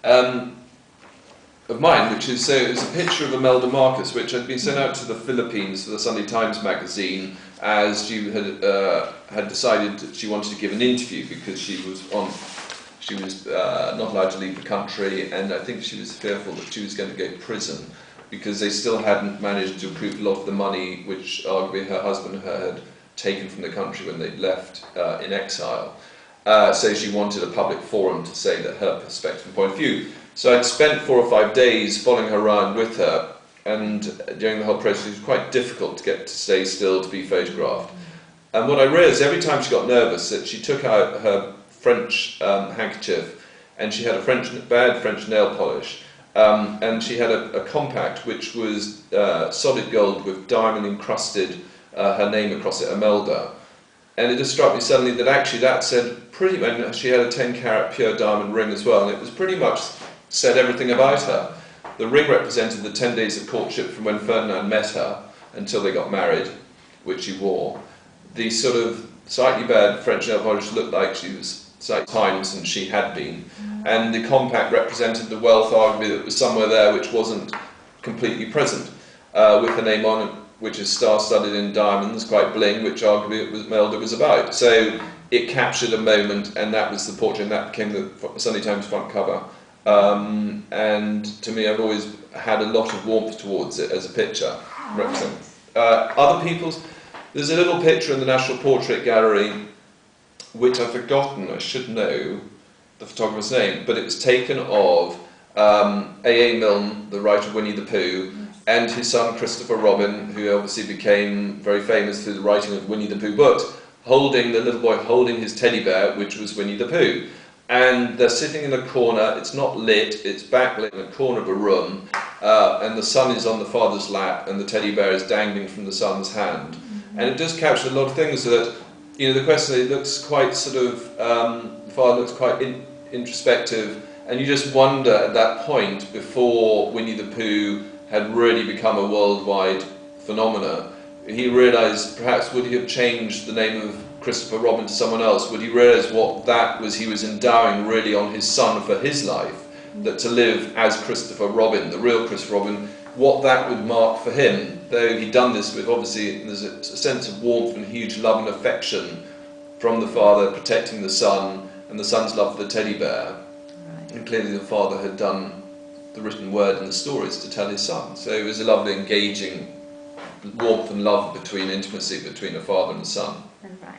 um, of mine, which is it's a picture of Imelda Marcos, which had been sent out to the Philippines for the Sunday Times magazine, as she had decided that she wanted to give an interview because she was not allowed to leave the country, and I think she was fearful that she was going to go to prison because they still hadn't managed to approve a lot of the money which arguably her husband had taken from the country when they'd left in exile. So she wanted a public forum to say that her perspective and point of view. So I'd spent 4 or 5 days following her around with her, and during the whole process it was quite difficult to get to stay still to be photographed. And what I realised every time she got nervous, that she took out her French handkerchief, and she had a bad French nail polish, and she had a compact which was solid gold with diamond encrusted her name across it, Imelda. And it just struck me suddenly that actually that said and she had a 10-carat pure diamond ring as well, and it was pretty much said everything about her. The ring represented the 10 days of courtship from when Ferdinand met her until they got married, which she wore. The sort of slightly bad French nail polish looked like she was slightly times than she had been. And the compact represented the wealth, arguably, that was somewhere there which wasn't completely present, with her name on it, which is star-studded in diamonds, quite bling, which arguably Imelda was about. So it captured a moment, and that was the portrait, and that became the Sunday Times front cover. And to me, I've always had a lot of warmth towards it as a picture. Other people's, there's a little picture in the National Portrait Gallery, which I've forgotten, I should know the photographer's name, but it was taken of A.A. Milne, the writer of Winnie the Pooh, and his son Christopher Robin, who obviously became very famous through the writing of Winnie the Pooh books, holding the little boy holding his teddy bear, which was Winnie the Pooh. And they're sitting in a corner, it's not lit, it's backlit in a corner of a room, and the son is on the father's lap, and the teddy bear is dangling from the son's hand. And it just captured a lot of things that, the question, it looks quite sort of, the father looks quite introspective, and you just wonder at that point, before Winnie the Pooh had really become a worldwide phenomena, he realised perhaps would he have changed the name of Christopher Robin to someone else? Would he realise what that was he was endowing really on his son for his life? That to live as Christopher Robin, the real Christopher Robin, what that would mark for him, though he'd done this with, obviously, there's a sense of warmth and huge love and affection from the father protecting the son, and the son's love for the teddy bear. Right. And clearly the father had done the written word and the stories to tell his son. So it was a lovely, engaging warmth and love intimacy between a father and a son. Right.